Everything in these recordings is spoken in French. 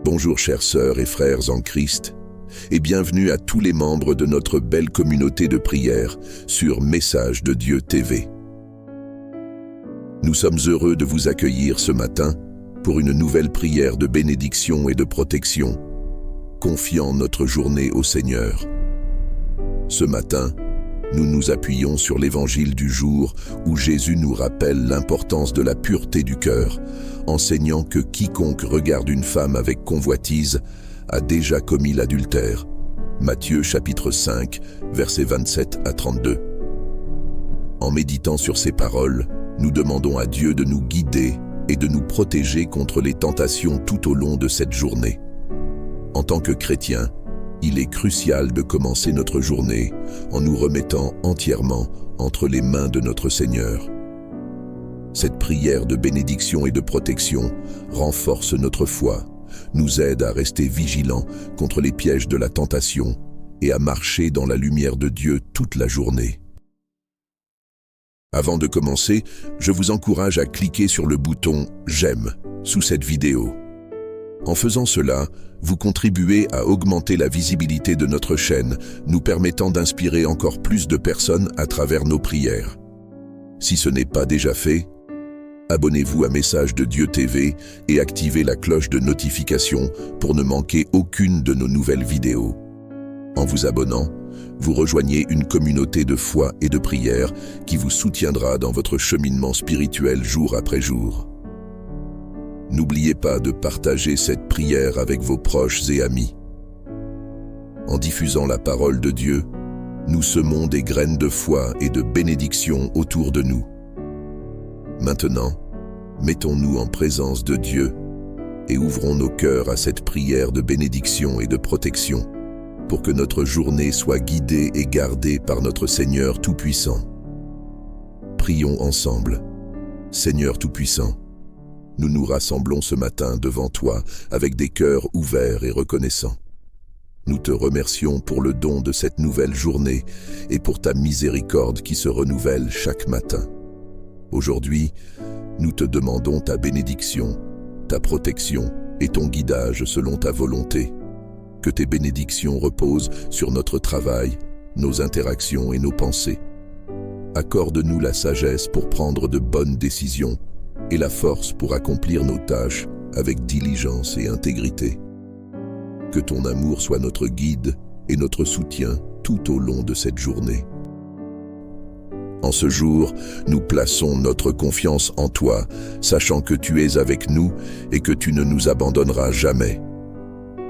Bonjour chères sœurs et frères en Christ, et bienvenue à tous les membres de notre belle communauté de prière sur Message de Dieu TV. Nous sommes heureux de vous accueillir ce matin pour une nouvelle prière de bénédiction et de protection, confiant notre journée au Seigneur. Ce matin, nous nous appuyons sur l'évangile du jour où Jésus nous rappelle l'importance de la pureté du cœur, enseignant que quiconque regarde une femme avec convoitise a déjà commis l'adultère. Matthieu chapitre 5, versets 27 à 32. En méditant sur ces paroles, nous demandons à Dieu de nous guider et de nous protéger contre les tentations tout au long de cette journée. En tant que chrétiens, il est crucial de commencer notre journée en nous remettant entièrement entre les mains de notre Seigneur. Cette prière de bénédiction et de protection renforce notre foi, nous aide à rester vigilants contre les pièges de la tentation et à marcher dans la lumière de Dieu toute la journée. Avant de commencer, je vous encourage à cliquer sur le bouton « J'aime » sous cette vidéo. En faisant cela, vous contribuez à augmenter la visibilité de notre chaîne, nous permettant d'inspirer encore plus de personnes à travers nos prières. Si ce n'est pas déjà fait, abonnez-vous à Message de Dieu TV et activez la cloche de notification pour ne manquer aucune de nos nouvelles vidéos. En vous abonnant, vous rejoignez une communauté de foi et de prière qui vous soutiendra dans votre cheminement spirituel jour après jour. N'oubliez pas de partager cette prière avec vos proches et amis. En diffusant la parole de Dieu, nous semons des graines de foi et de bénédiction autour de nous. Maintenant, mettons-nous en présence de Dieu et ouvrons nos cœurs à cette prière de bénédiction et de protection pour que notre journée soit guidée et gardée par notre Seigneur Tout-Puissant. Prions ensemble. Seigneur Tout-Puissant, nous nous rassemblons ce matin devant toi avec des cœurs ouverts et reconnaissants. Nous te remercions pour le don de cette nouvelle journée et pour ta miséricorde qui se renouvelle chaque matin. Aujourd'hui, nous te demandons ta bénédiction, ta protection et ton guidage selon ta volonté. Que tes bénédictions reposent sur notre travail, nos interactions et nos pensées. Accorde-nous la sagesse pour prendre de bonnes décisions et la force pour accomplir nos tâches avec diligence et intégrité. Que ton amour soit notre guide et notre soutien tout au long de cette journée. En ce jour, nous plaçons notre confiance en toi, sachant que tu es avec nous et que tu ne nous abandonneras jamais.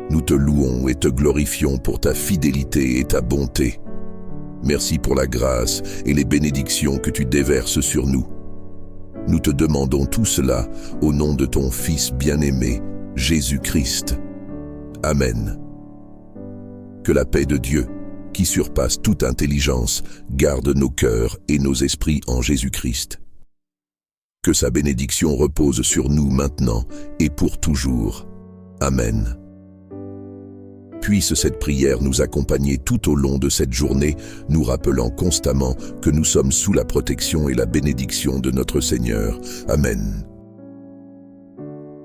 Nous te louons et te glorifions pour ta fidélité et ta bonté. Merci pour la grâce et les bénédictions que tu déverses sur nous. Nous te demandons tout cela au nom de ton Fils bien-aimé, Jésus-Christ. Amen. Que la paix de Dieu, qui surpasse toute intelligence, garde nos cœurs et nos esprits en Jésus-Christ. Que sa bénédiction repose sur nous maintenant et pour toujours. Amen. Puisse cette prière nous accompagner tout au long de cette journée, nous rappelant constamment que nous sommes sous la protection et la bénédiction de notre Seigneur. Amen.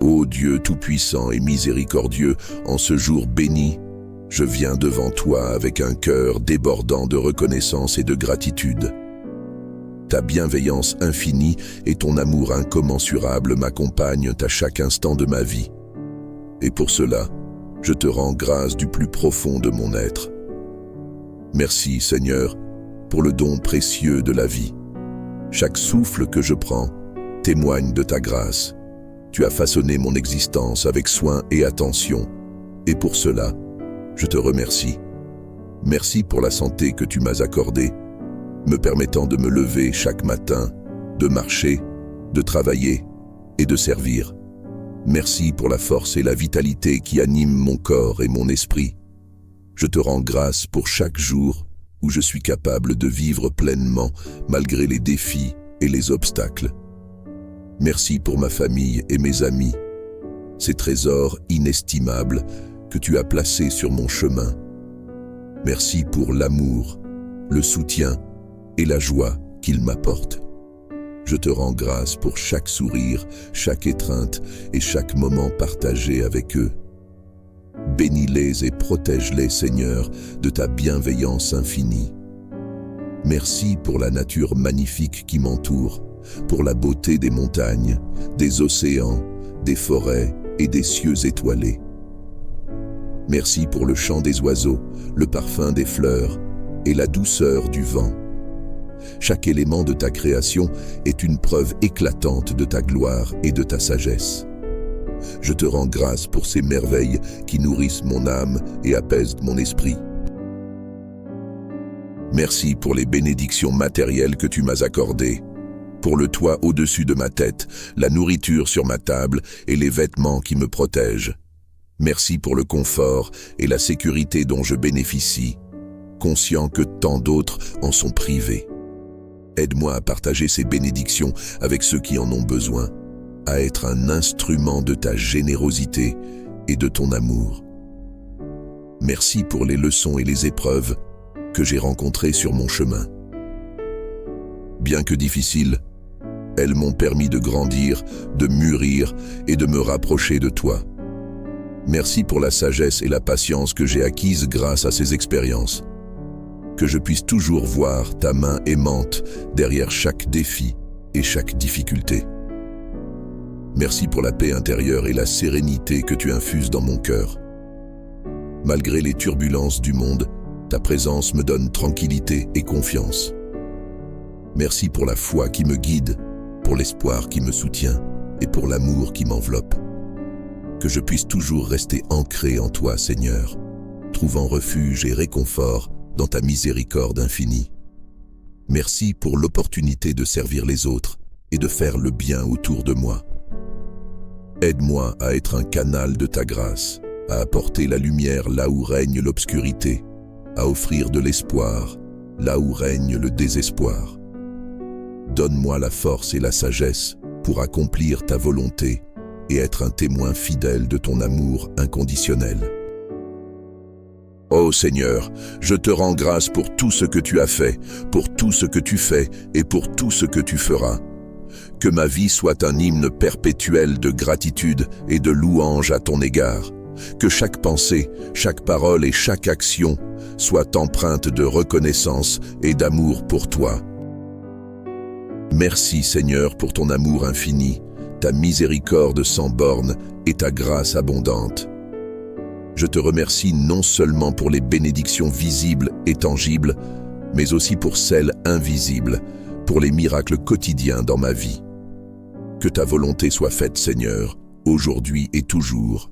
Ô Dieu tout-puissant et miséricordieux, en ce jour béni, je viens devant toi avec un cœur débordant de reconnaissance et de gratitude. Ta bienveillance infinie et ton amour incommensurable m'accompagnent à chaque instant de ma vie. Et pour cela, je te rends grâce du plus profond de mon être. Merci, Seigneur, pour le don précieux de la vie. Chaque souffle que je prends témoigne de ta grâce. Tu as façonné mon existence avec soin et attention, et pour cela, je te remercie. Merci pour la santé que tu m'as accordée, me permettant de me lever chaque matin, de marcher, de travailler et de servir. Merci pour la force et la vitalité qui animent mon corps et mon esprit. Je te rends grâce pour chaque jour où je suis capable de vivre pleinement malgré les défis et les obstacles. Merci pour ma famille et mes amis, ces trésors inestimables que tu as placés sur mon chemin. Merci pour l'amour, le soutien et la joie qu'ils m'apportent. Je te rends grâce pour chaque sourire, chaque étreinte et chaque moment partagé avec eux. Bénis-les et protège-les, Seigneur, de ta bienveillance infinie. Merci pour la nature magnifique qui m'entoure, pour la beauté des montagnes, des océans, des forêts et des cieux étoilés. Merci pour le chant des oiseaux, le parfum des fleurs et la douceur du vent. Chaque élément de ta création est une preuve éclatante de ta gloire et de ta sagesse. Je te rends grâce pour ces merveilles qui nourrissent mon âme et apaisent mon esprit. Merci pour les bénédictions matérielles que tu m'as accordées, pour le toit au-dessus de ma tête, la nourriture sur ma table et les vêtements qui me protègent. Merci pour le confort et la sécurité dont je bénéficie, conscient que tant d'autres en sont privés. Aide-moi à partager ces bénédictions avec ceux qui en ont besoin, à être un instrument de ta générosité et de ton amour. Merci pour les leçons et les épreuves que j'ai rencontrées sur mon chemin. Bien que difficiles, elles m'ont permis de grandir, de mûrir et de me rapprocher de toi. Merci pour la sagesse et la patience que j'ai acquises grâce à ces expériences. Que je puisse toujours voir ta main aimante derrière chaque défi et chaque difficulté. Merci pour la paix intérieure et la sérénité que tu infuses dans mon cœur. Malgré les turbulences du monde, ta présence me donne tranquillité et confiance. Merci pour la foi qui me guide, pour l'espoir qui me soutient et pour l'amour qui m'enveloppe. Que je puisse toujours rester ancré en toi, Seigneur, trouvant refuge et réconfort dans ta miséricorde infinie. Merci pour l'opportunité de servir les autres et de faire le bien autour de moi. Aide-moi à être un canal de ta grâce, à apporter la lumière là où règne l'obscurité, à offrir de l'espoir là où règne le désespoir. Donne-moi la force et la sagesse pour accomplir ta volonté et être un témoin fidèle de ton amour inconditionnel. Ô Seigneur, je te rends grâce pour tout ce que tu as fait, pour tout ce que tu fais et pour tout ce que tu feras. Que ma vie soit un hymne perpétuel de gratitude et de louange à ton égard. Que chaque pensée, chaque parole et chaque action soient empreintes de reconnaissance et d'amour pour toi. Merci Seigneur pour ton amour infini, ta miséricorde sans bornes et ta grâce abondante. Je te remercie non seulement pour les bénédictions visibles et tangibles, mais aussi pour celles invisibles, pour les miracles quotidiens dans ma vie. Que ta volonté soit faite, Seigneur, aujourd'hui et toujours.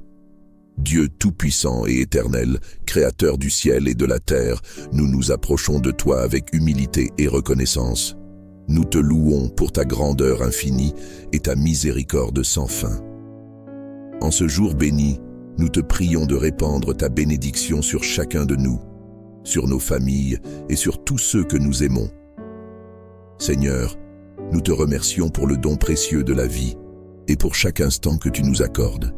Dieu tout-puissant et éternel, créateur du ciel et de la terre, nous nous approchons de toi avec humilité et reconnaissance. Nous te louons pour ta grandeur infinie et ta miséricorde sans fin. En ce jour béni, nous te prions de répandre ta bénédiction sur chacun de nous, sur nos familles et sur tous ceux que nous aimons. Seigneur, nous te remercions pour le don précieux de la vie et pour chaque instant que tu nous accordes.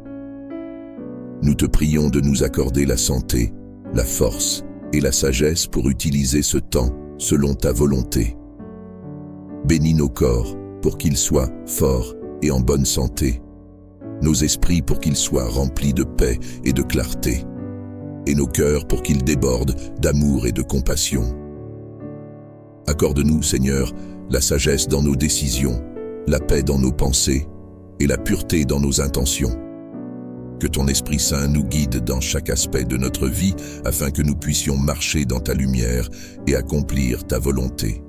Nous te prions de nous accorder la santé, la force et la sagesse pour utiliser ce temps selon ta volonté. Bénis nos corps pour qu'ils soient forts et en bonne santé, nos esprits pour qu'ils soient remplis de paix et de clarté, et nos cœurs pour qu'ils débordent d'amour et de compassion. Accorde-nous, Seigneur, la sagesse dans nos décisions, la paix dans nos pensées et la pureté dans nos intentions. Que ton Esprit Saint nous guide dans chaque aspect de notre vie afin que nous puissions marcher dans ta lumière et accomplir ta volonté.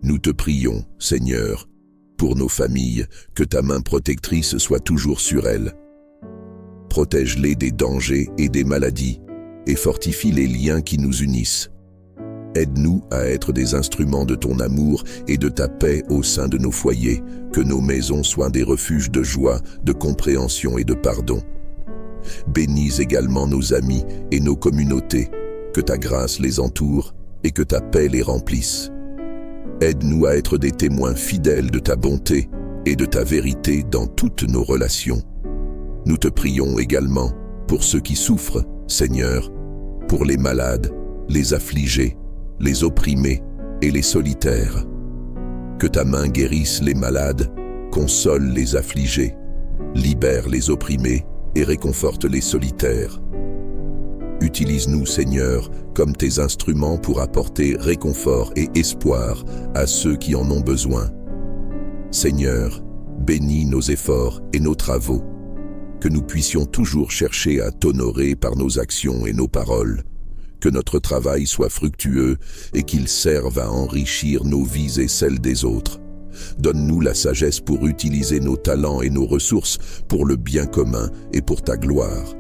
Nous te prions, Seigneur, pour nos familles, que ta main protectrice soit toujours sur elles. Protège-les des dangers et des maladies et fortifie les liens qui nous unissent. Aide-nous à être des instruments de ton amour et de ta paix au sein de nos foyers, que nos maisons soient des refuges de joie, de compréhension et de pardon. Bénis également nos amis et nos communautés, que ta grâce les entoure et que ta paix les remplisse. Aide-nous à être des témoins fidèles de ta bonté et de ta vérité dans toutes nos relations. Nous te prions également pour ceux qui souffrent, Seigneur, pour les malades, les affligés, les opprimés et les solitaires. Que ta main guérisse les malades, console les affligés, libère les opprimés et réconforte les solitaires. Utilise-nous, Seigneur, comme tes instruments pour apporter réconfort et espoir à ceux qui en ont besoin. Seigneur, bénis nos efforts et nos travaux, que nous puissions toujours chercher à t'honorer par nos actions et nos paroles, que notre travail soit fructueux et qu'il serve à enrichir nos vies et celles des autres. Donne-nous la sagesse pour utiliser nos talents et nos ressources pour le bien commun et pour ta gloire.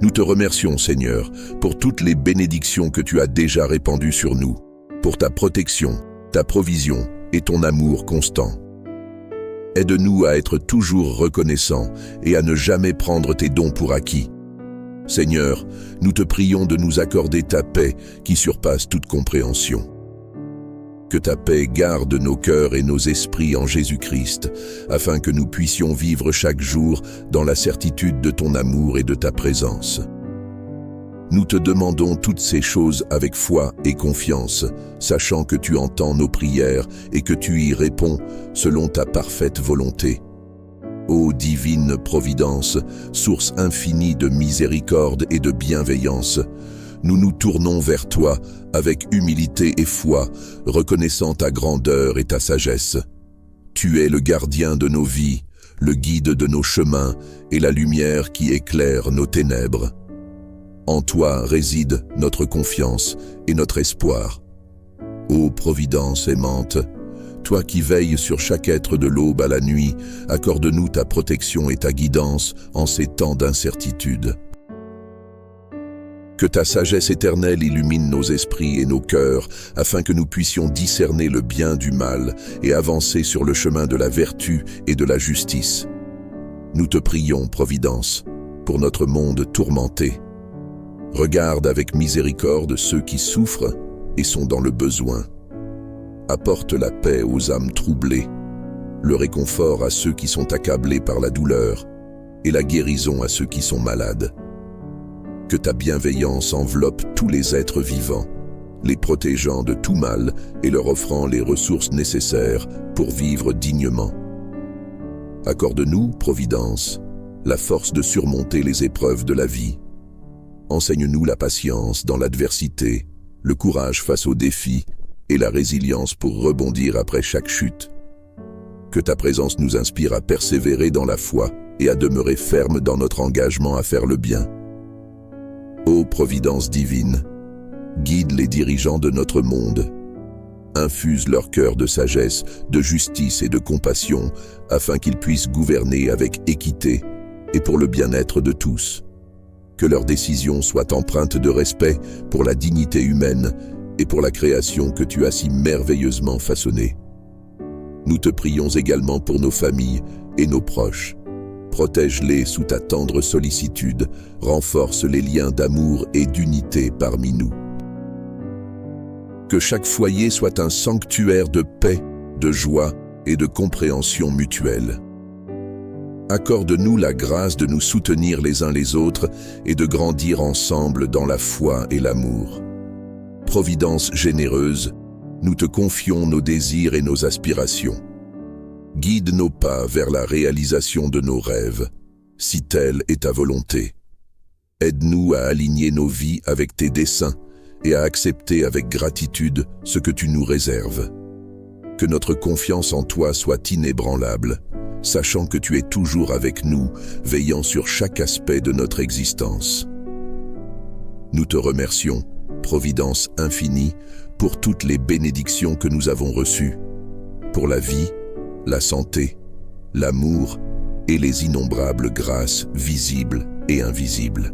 Nous te remercions, Seigneur, pour toutes les bénédictions que tu as déjà répandues sur nous, pour ta protection, ta provision et ton amour constant. Aide-nous à être toujours reconnaissants et à ne jamais prendre tes dons pour acquis. Seigneur, nous te prions de nous accorder ta paix qui surpasse toute compréhension. Que ta paix garde nos cœurs et nos esprits en Jésus-Christ, afin que nous puissions vivre chaque jour dans la certitude de ton amour et de ta présence. Nous te demandons toutes ces choses avec foi et confiance, sachant que tu entends nos prières et que tu y réponds selon ta parfaite volonté. Ô divine Providence, source infinie de miséricorde et de bienveillance, nous nous tournons vers toi avec humilité et foi, reconnaissant ta grandeur et ta sagesse. Tu es le gardien de nos vies, le guide de nos chemins et la lumière qui éclaire nos ténèbres. En toi réside notre confiance et notre espoir. Ô Providence aimante, toi qui veilles sur chaque être de l'aube à la nuit, accorde-nous ta protection et ta guidance en ces temps d'incertitude. Que ta sagesse éternelle illumine nos esprits et nos cœurs, afin que nous puissions discerner le bien du mal et avancer sur le chemin de la vertu et de la justice. Nous te prions, Providence, pour notre monde tourmenté. Regarde avec miséricorde ceux qui souffrent et sont dans le besoin. Apporte la paix aux âmes troublées, le réconfort à ceux qui sont accablés par la douleur et la guérison à ceux qui sont malades. Que ta bienveillance enveloppe tous les êtres vivants, les protégeant de tout mal et leur offrant les ressources nécessaires pour vivre dignement. Accorde-nous, Providence, la force de surmonter les épreuves de la vie. Enseigne-nous la patience dans l'adversité, le courage face aux défis et la résilience pour rebondir après chaque chute. Que ta présence nous inspire à persévérer dans la foi et à demeurer ferme dans notre engagement à faire le bien. Ô Providence divine, guide les dirigeants de notre monde. Infuse leur cœur de sagesse, de justice et de compassion, afin qu'ils puissent gouverner avec équité et pour le bien-être de tous. Que leurs décisions soient empreintes de respect pour la dignité humaine et pour la création que tu as si merveilleusement façonnée. Nous te prions également pour nos familles et nos proches. Protège-les sous ta tendre sollicitude, renforce les liens d'amour et d'unité parmi nous. Que chaque foyer soit un sanctuaire de paix, de joie et de compréhension mutuelle. Accorde-nous la grâce de nous soutenir les uns les autres et de grandir ensemble dans la foi et l'amour. Providence généreuse, nous te confions nos désirs et nos aspirations. Guide nos pas vers la réalisation de nos rêves, si telle est ta volonté. Aide-nous à aligner nos vies avec tes desseins et à accepter avec gratitude ce que tu nous réserves. Que notre confiance en toi soit inébranlable, sachant que tu es toujours avec nous, veillant sur chaque aspect de notre existence. Nous te remercions, Providence infinie, pour toutes les bénédictions que nous avons reçues, pour la vie, la santé, l'amour et les innombrables grâces visibles et invisibles.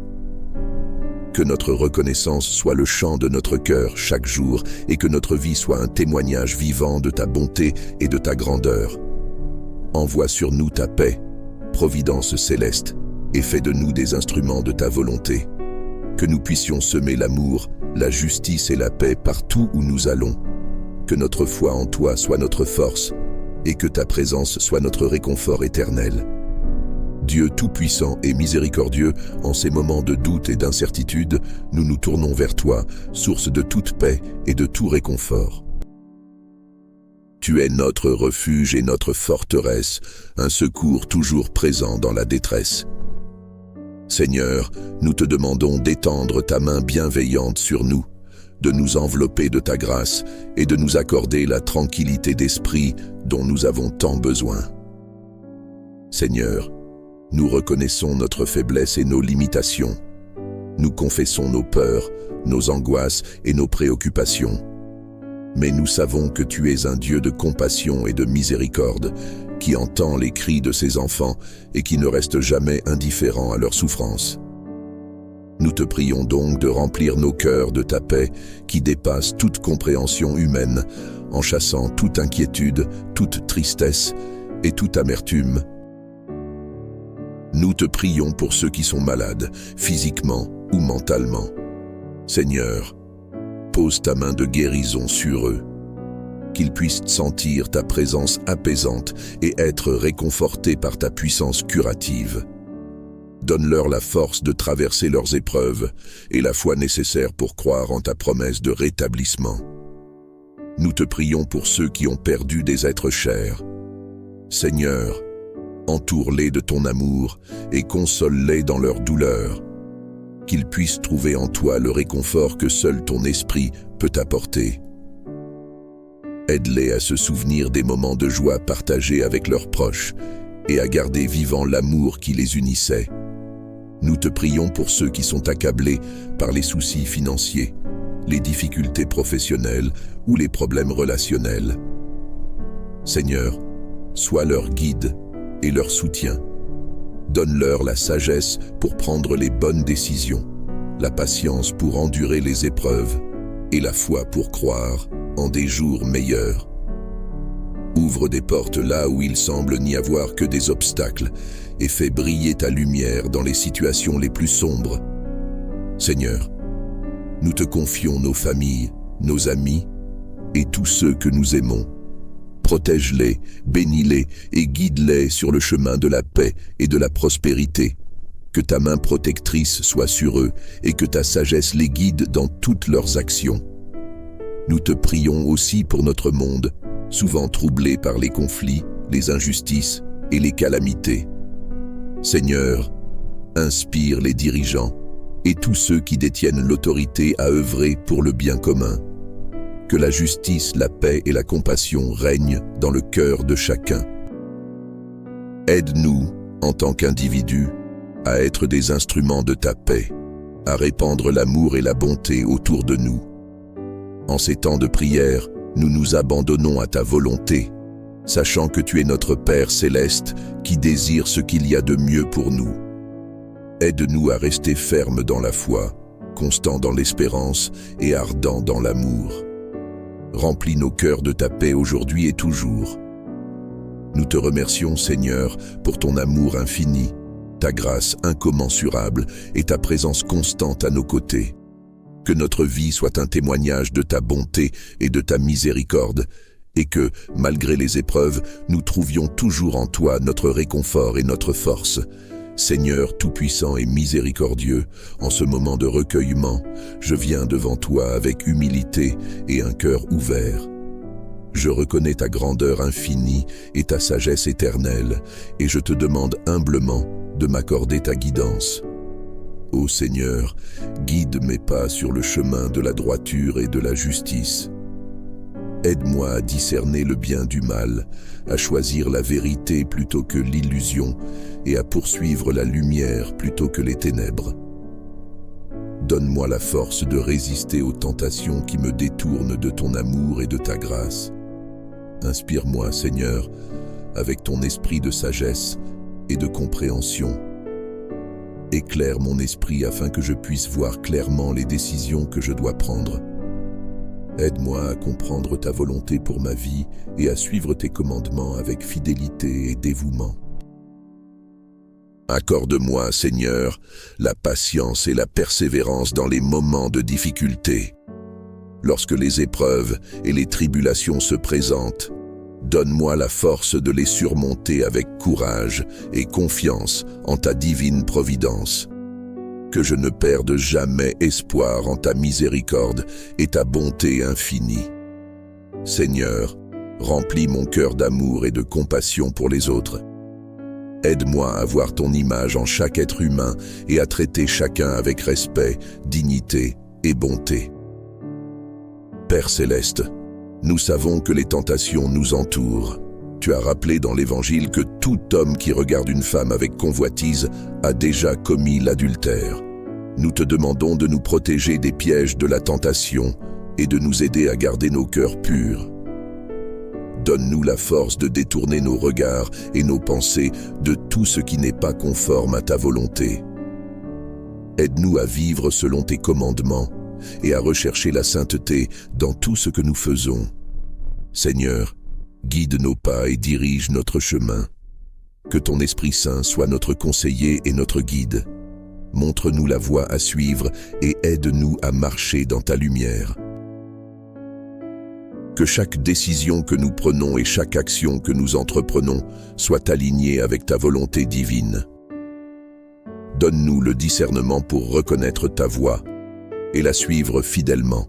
Que notre reconnaissance soit le chant de notre cœur chaque jour et que notre vie soit un témoignage vivant de ta bonté et de ta grandeur. Envoie sur nous ta paix, Providence céleste, et fais de nous des instruments de ta volonté. Que nous puissions semer l'amour, la justice et la paix partout où nous allons. Que notre foi en toi soit notre force et que ta présence soit notre réconfort éternel. Dieu tout-puissant et miséricordieux, en ces moments de doute et d'incertitude, nous nous tournons vers toi, source de toute paix et de tout réconfort. Tu es notre refuge et notre forteresse, un secours toujours présent dans la détresse. Seigneur, nous te demandons d'étendre ta main bienveillante sur nous, de nous envelopper de ta grâce et de nous accorder la tranquillité d'esprit dont nous avons tant besoin. Seigneur, nous reconnaissons notre faiblesse et nos limitations. Nous confessons nos peurs, nos angoisses et nos préoccupations. Mais nous savons que tu es un Dieu de compassion et de miséricorde, qui entend les cris de ses enfants et qui ne reste jamais indifférent à leurs souffrances. Nous te prions donc de remplir nos cœurs de ta paix qui dépasse toute compréhension humaine, en chassant toute inquiétude, toute tristesse et toute amertume. Nous te prions pour ceux qui sont malades, physiquement ou mentalement. Seigneur, pose ta main de guérison sur eux, qu'ils puissent sentir ta présence apaisante et être réconfortés par ta puissance curative. Donne-leur la force de traverser leurs épreuves et la foi nécessaire pour croire en ta promesse de rétablissement. Nous te prions pour ceux qui ont perdu des êtres chers. Seigneur, entoure-les de ton amour et console-les dans leur douleur, qu'ils puissent trouver en toi le réconfort que seul ton esprit peut apporter. Aide-les à se souvenir des moments de joie partagés avec leurs proches et à garder vivant l'amour qui les unissait. Nous te prions pour ceux qui sont accablés par les soucis financiers, les difficultés professionnelles ou les problèmes relationnels. Seigneur, sois leur guide et leur soutien. Donne-leur la sagesse pour prendre les bonnes décisions, la patience pour endurer les épreuves et la foi pour croire en des jours meilleurs. Ouvre des portes là où il semble n'y avoir que des obstacles et fais briller ta lumière dans les situations les plus sombres. Seigneur, nous te confions nos familles, nos amis et tous ceux que nous aimons. Protège-les, bénis-les et guide-les sur le chemin de la paix et de la prospérité. Que ta main protectrice soit sur eux et que ta sagesse les guide dans toutes leurs actions. Nous te prions aussi pour notre monde, souvent troublé par les conflits, les injustices et les calamités. Seigneur, inspire les dirigeants et tous ceux qui détiennent l'autorité à œuvrer pour le bien commun. Que la justice, la paix et la compassion règnent dans le cœur de chacun. Aide-nous, en tant qu'individus, à être des instruments de ta paix, à répandre l'amour et la bonté autour de nous. En ces temps de prière, nous nous abandonnons à ta volonté, sachant que tu es notre Père céleste qui désire ce qu'il y a de mieux pour nous. Aide-nous à rester fermes dans la foi, constants dans l'espérance et ardents dans l'amour. Remplis nos cœurs de ta paix aujourd'hui et toujours. Nous te remercions, Seigneur, pour ton amour infini, ta grâce incommensurable et ta présence constante à nos côtés. Que notre vie soit un témoignage de ta bonté et de ta miséricorde, et que, malgré les épreuves, nous trouvions toujours en toi notre réconfort et notre force. Seigneur tout-puissant et miséricordieux, en ce moment de recueillement, je viens devant toi avec humilité et un cœur ouvert. Je reconnais ta grandeur infinie et ta sagesse éternelle, et je te demande humblement de m'accorder ta guidance. Ô Seigneur, guide mes pas sur le chemin de la droiture et de la justice. Aide-moi à discerner le bien du mal, à choisir la vérité plutôt que l'illusion et à poursuivre la lumière plutôt que les ténèbres. Donne-moi la force de résister aux tentations qui me détournent de ton amour et de ta grâce. Inspire-moi, Seigneur, avec ton esprit de sagesse et de compréhension. Éclaire mon esprit afin que je puisse voir clairement les décisions que je dois prendre. Aide-moi à comprendre ta volonté pour ma vie et à suivre tes commandements avec fidélité et dévouement. Accorde-moi, Seigneur, la patience et la persévérance dans les moments de difficulté. Lorsque les épreuves et les tribulations se présentent, donne-moi la force de les surmonter avec courage et confiance en ta divine providence. Que je ne perde jamais espoir en ta miséricorde et ta bonté infinie. Seigneur, Remplis mon cœur d'amour et de compassion pour les autres. Aide-moi à voir ton image en chaque être humain et à traiter chacun avec respect, dignité et bonté. Père céleste, nous savons que les tentations nous entourent. Tu as rappelé dans l'Évangile que tout homme qui regarde une femme avec convoitise a déjà commis l'adultère. Nous te demandons de nous protéger des pièges de la tentation et de nous aider à garder nos cœurs purs. Donne-nous la force de détourner nos regards et nos pensées de tout ce qui n'est pas conforme à ta volonté. Aide-nous à vivre selon tes commandements et à rechercher la sainteté dans tout ce que nous faisons. Seigneur, guide nos pas et dirige notre chemin. Que ton Esprit Saint soit notre conseiller et notre guide. Montre-nous la voie à suivre et aide-nous à marcher dans ta lumière. Que chaque décision que nous prenons et chaque action que nous entreprenons soit alignée avec ta volonté divine. Donne-nous le discernement pour reconnaître ta voie et la suivre fidèlement.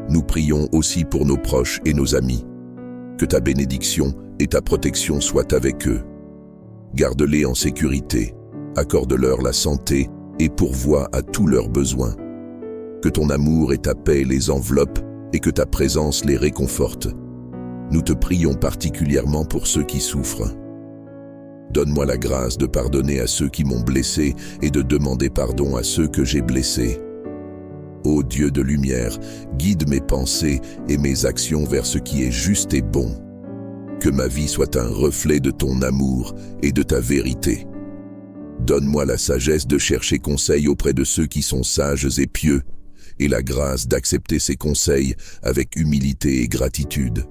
Nous prions aussi pour nos proches et nos amis. Que ta bénédiction et ta protection soient avec eux. Garde-les en sécurité, accorde-leur la santé et pourvois à tous leurs besoins. Que ton amour et ta paix les enveloppent et que ta présence les réconforte. Nous te prions particulièrement pour ceux qui souffrent. Donne-moi la grâce de pardonner à ceux qui m'ont blessé et de demander pardon à ceux que j'ai blessés. Ô Dieu de lumière, guide mes pensées et mes actions vers ce qui est juste et bon. Que ma vie soit un reflet de ton amour et de ta vérité. Donne-moi la sagesse de chercher conseil auprès de ceux qui sont sages et pieux, et la grâce d'accepter ces conseils avec humilité et gratitude.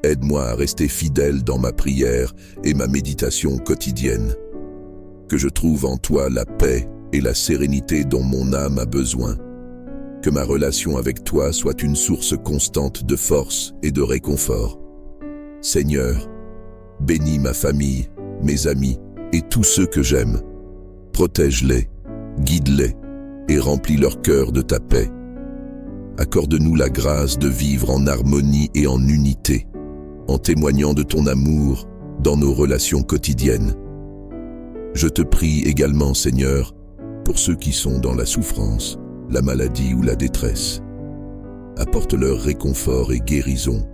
Aide-moi à rester fidèle dans ma prière et ma méditation quotidienne. Que je trouve en toi la paix et la sérénité dont mon âme a besoin. Que ma relation avec toi soit une source constante de force et de réconfort. Seigneur, bénis ma famille, mes amis et tous ceux que j'aime. Protège-les, guide-les et remplis leur cœur de ta paix. Accorde-nous la grâce de vivre en harmonie et en unité, en témoignant de ton amour dans nos relations quotidiennes. Je te prie également, Seigneur, pour ceux qui sont dans la souffrance, la maladie ou la détresse. Apporte-leur réconfort et guérison.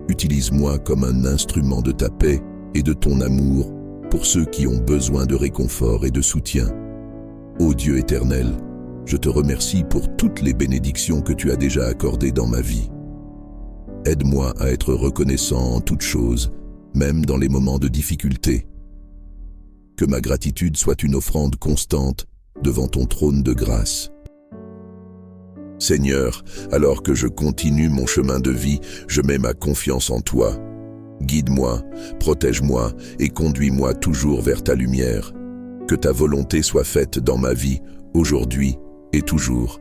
Utilise-moi comme un instrument de ta paix et de ton amour pour ceux qui ont besoin de réconfort et de soutien. Ô Dieu éternel, je te remercie pour toutes les bénédictions que tu as déjà accordées dans ma vie. Aide-moi à être reconnaissant en toutes choses, même dans les moments de difficulté. Que ma gratitude soit une offrande constante devant ton trône de grâce. Seigneur, alors que je continue mon chemin de vie, je mets ma confiance en toi. Guide-moi, protège-moi et conduis-moi toujours vers ta lumière. Que ta volonté soit faite dans ma vie, aujourd'hui et toujours.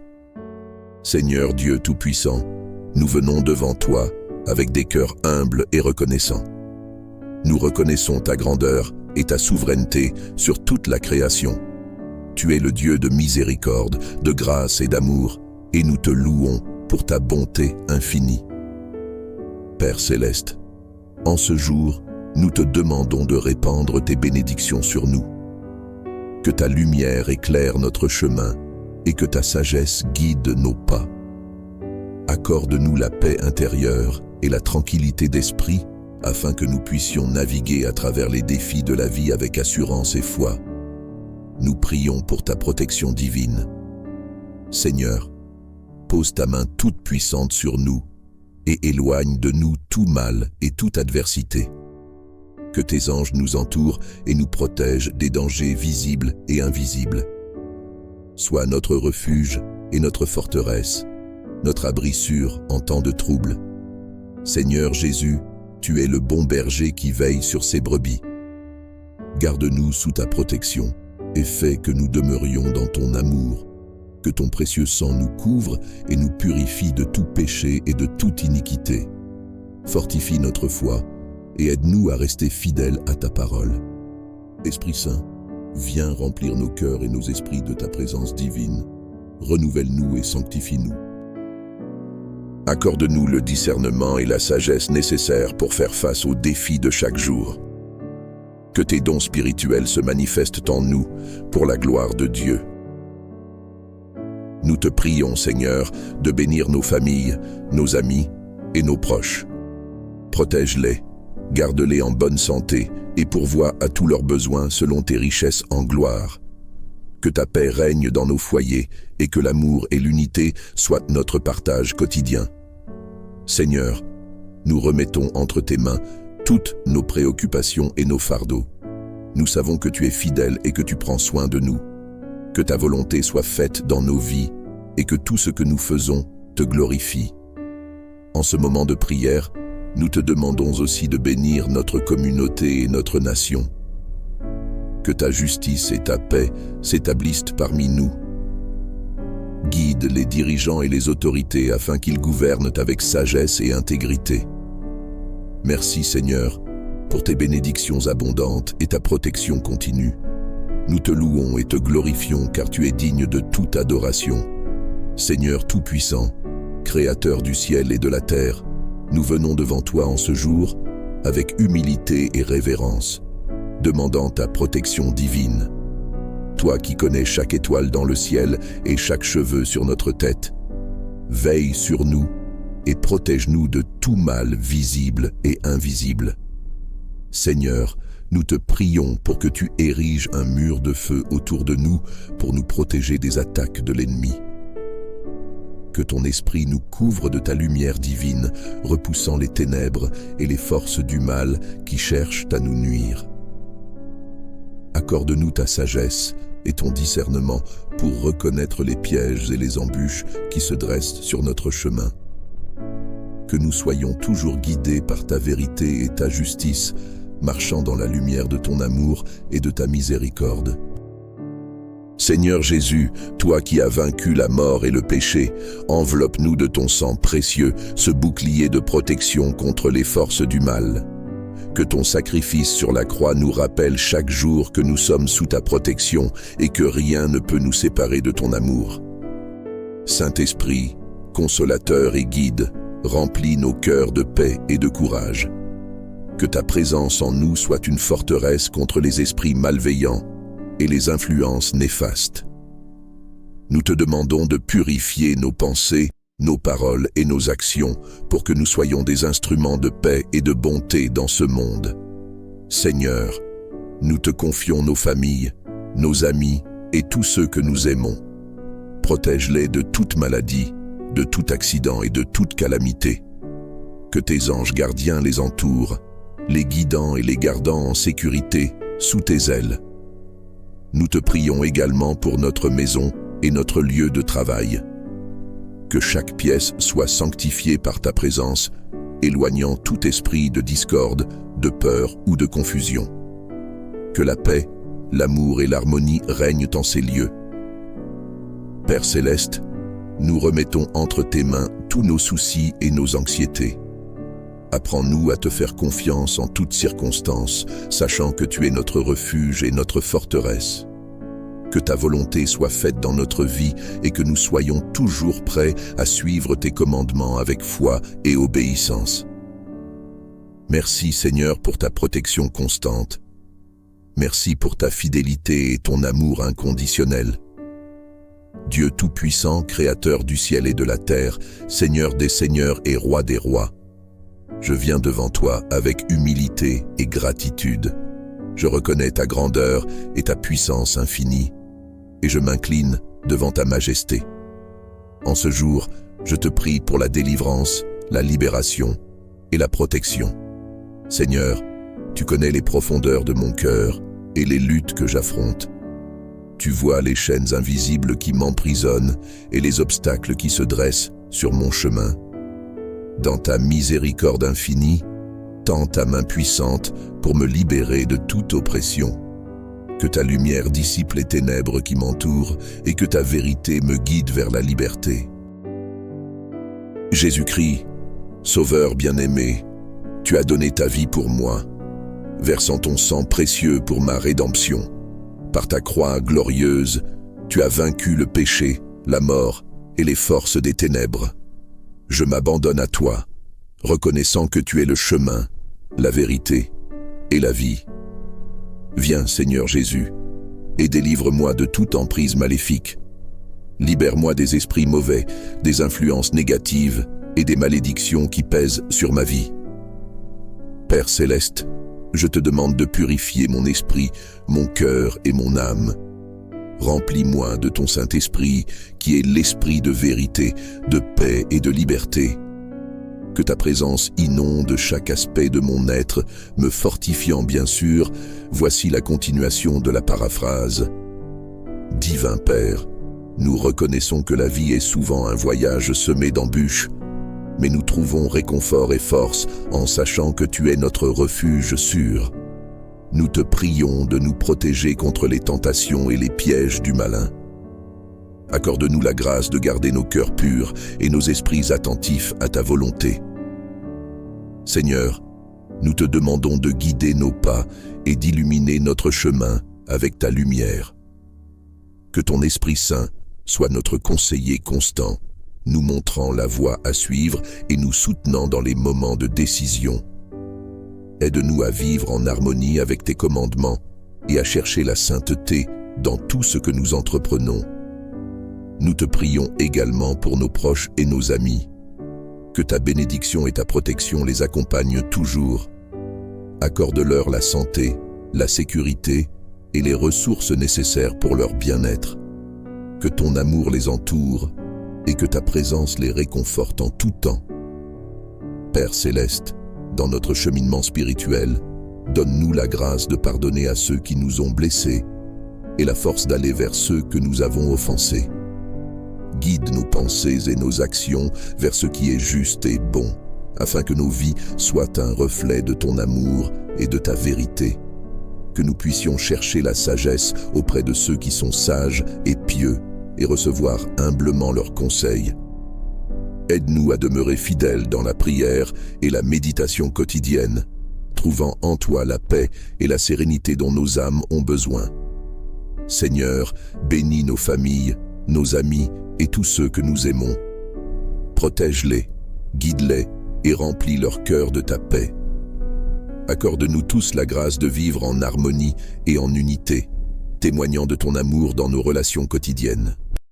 Seigneur Dieu Tout-Puissant, nous venons devant toi avec des cœurs humbles et reconnaissants. Nous reconnaissons ta grandeur et ta souveraineté sur toute la création. Tu es le Dieu de miséricorde, de grâce et d'amour, et nous te louons pour ta bonté infinie. Père céleste, en ce jour, nous te demandons de répandre tes bénédictions sur nous. Que ta lumière éclaire notre chemin et que ta sagesse guide nos pas. Accorde-nous la paix intérieure et la tranquillité d'esprit afin que nous puissions naviguer à travers les défis de la vie avec assurance et foi. Nous prions pour ta protection divine. Seigneur, pose ta main toute puissante sur nous et éloigne de nous tout mal et toute adversité. Que tes anges nous entourent et nous protègent des dangers visibles et invisibles. Sois notre refuge et notre forteresse, notre abri sûr en temps de trouble. Seigneur Jésus, tu es le bon berger qui veille sur ses brebis. Garde-nous sous ta protection et fais que nous demeurions dans ton amour. Que ton précieux sang nous couvre et nous purifie de tout péché et de toute iniquité. Fortifie notre foi et aide-nous à rester fidèles à ta parole. Esprit Saint, viens remplir nos cœurs et nos esprits de ta présence divine. Renouvelle-nous et sanctifie-nous. Accorde-nous le discernement et la sagesse nécessaires pour faire face aux défis de chaque jour. Que tes dons spirituels se manifestent en nous pour la gloire de Dieu. Nous te prions, Seigneur, de bénir nos familles, nos amis et nos proches. Protège-les, garde-les en bonne santé et pourvois à tous leurs besoins selon tes richesses en gloire. Que ta paix règne dans nos foyers et que l'amour et l'unité soient notre partage quotidien. Seigneur, nous remettons entre tes mains toutes nos préoccupations et nos fardeaux. Nous savons que tu es fidèle et que tu prends soin de nous. Que ta volonté soit faite dans nos vies et que tout ce que nous faisons te glorifie. En ce moment de prière, nous te demandons aussi de bénir notre communauté et notre nation. Que ta justice et ta paix s'établissent parmi nous. Guide les dirigeants et les autorités afin qu'ils gouvernent avec sagesse et intégrité. Merci Seigneur pour tes bénédictions abondantes et ta protection continue. Nous te louons et te glorifions car tu es digne de toute adoration. Seigneur Tout-Puissant, Créateur du ciel et de la terre, nous venons devant toi en ce jour avec humilité et révérence, demandant ta protection divine. Toi qui connais chaque étoile dans le ciel et chaque cheveu sur notre tête, veille sur nous et protège-nous de tout mal visible et invisible. Seigneur, nous te prions pour que tu ériges un mur de feu autour de nous pour nous protéger des attaques de l'ennemi. Que ton esprit nous couvre de ta lumière divine, repoussant les ténèbres et les forces du mal qui cherchent à nous nuire. Accorde-nous ta sagesse et ton discernement pour reconnaître les pièges et les embûches qui se dressent sur notre chemin. Que nous soyons toujours guidés par ta vérité et ta justice, marchant dans la lumière de ton amour et de ta miséricorde. Seigneur Jésus, toi qui as vaincu la mort et le péché, enveloppe-nous de ton sang précieux, ce bouclier de protection contre les forces du mal. Que ton sacrifice sur la croix nous rappelle chaque jour que nous sommes sous ta protection et que rien ne peut nous séparer de ton amour. Saint-Esprit, consolateur et guide, remplis nos cœurs de paix et de courage. Que ta présence en nous soit une forteresse contre les esprits malveillants et les influences néfastes. Nous te demandons de purifier nos pensées, nos paroles et nos actions pour que nous soyons des instruments de paix et de bonté dans ce monde. Seigneur, nous te confions nos familles, nos amis et tous ceux que nous aimons. Protège-les de toute maladie, de tout accident et de toute calamité. Que tes anges gardiens les entourent, les guidant et les gardant en sécurité sous tes ailes. Nous te prions également pour notre maison et notre lieu de travail. Que chaque pièce soit sanctifiée par ta présence, éloignant tout esprit de discorde, de peur ou de confusion. Que la paix, l'amour et l'harmonie règnent en ces lieux. Père céleste, nous remettons entre tes mains tous nos soucis et nos anxiétés. Apprends-nous à te faire confiance en toutes circonstances, sachant que tu es notre refuge et notre forteresse. Que ta volonté soit faite dans notre vie et que nous soyons toujours prêts à suivre tes commandements avec foi et obéissance. Merci Seigneur pour ta protection constante. Merci pour ta fidélité et ton amour inconditionnel. Dieu Tout-Puissant, Créateur du ciel et de la terre, Seigneur des seigneurs et Roi des rois, je viens devant toi avec humilité et gratitude. Je reconnais ta grandeur et ta puissance infinie, et je m'incline devant ta majesté. En ce jour, je te prie pour la délivrance, la libération et la protection. Seigneur, tu connais les profondeurs de mon cœur et les luttes que j'affronte. Tu vois les chaînes invisibles qui m'emprisonnent et les obstacles qui se dressent sur mon chemin. Dans ta miséricorde infinie, tends ta main puissante pour me libérer de toute oppression. Que ta lumière dissipe les ténèbres qui m'entourent et que ta vérité me guide vers la liberté. Jésus-Christ, Sauveur bien-aimé, tu as donné ta vie pour moi, versant ton sang précieux pour ma rédemption. Par ta croix glorieuse, tu as vaincu le péché, la mort et les forces des ténèbres. Je m'abandonne à toi, reconnaissant que tu es le chemin, la vérité et la vie. Viens, Seigneur Jésus, et délivre-moi de toute emprise maléfique. Libère-moi des esprits mauvais, des influences négatives et des malédictions qui pèsent sur ma vie. Père céleste, je te demande de purifier mon esprit, mon cœur et mon âme. Remplis-moi de ton Saint-Esprit, qui est l'esprit de vérité, de paix et de liberté. Que ta présence inonde chaque aspect de mon être, me fortifiant bien sûr. Voici la continuation de la paraphrase. Divin Père, nous reconnaissons que la vie est souvent un voyage semé d'embûches, mais nous trouvons réconfort et force en sachant que tu es notre refuge sûr. Nous te prions de nous protéger contre les tentations et les pièges du malin. Accorde-nous la grâce de garder nos cœurs purs et nos esprits attentifs à ta volonté. Seigneur, nous te demandons de guider nos pas et d'illuminer notre chemin avec ta lumière. Que ton Esprit Saint soit notre conseiller constant, nous montrant la voie à suivre et nous soutenant dans les moments de décision. Aide-nous à vivre en harmonie avec tes commandements et à chercher la sainteté dans tout ce que nous entreprenons. Nous te prions également pour nos proches et nos amis. Que ta bénédiction et ta protection les accompagnent toujours. Accorde-leur la santé, la sécurité et les ressources nécessaires pour leur bien-être. Que ton amour les entoure et que ta présence les réconforte en tout temps. Père céleste, dans notre cheminement spirituel, donne-nous la grâce de pardonner à ceux qui nous ont blessés et la force d'aller vers ceux que nous avons offensés. Guide nos pensées et nos actions vers ce qui est juste et bon, afin que nos vies soient un reflet de ton amour et de ta vérité. Que nous puissions chercher la sagesse auprès de ceux qui sont sages et pieux et recevoir humblement leurs conseils. Aide-nous à demeurer fidèles dans la prière et la méditation quotidienne, trouvant en toi la paix et la sérénité dont nos âmes ont besoin. Seigneur, bénis nos familles, nos amis et tous ceux que nous aimons. Protège-les, guide-les et remplis leur cœur de ta paix. Accorde-nous tous la grâce de vivre en harmonie et en unité, témoignant de ton amour dans nos relations quotidiennes.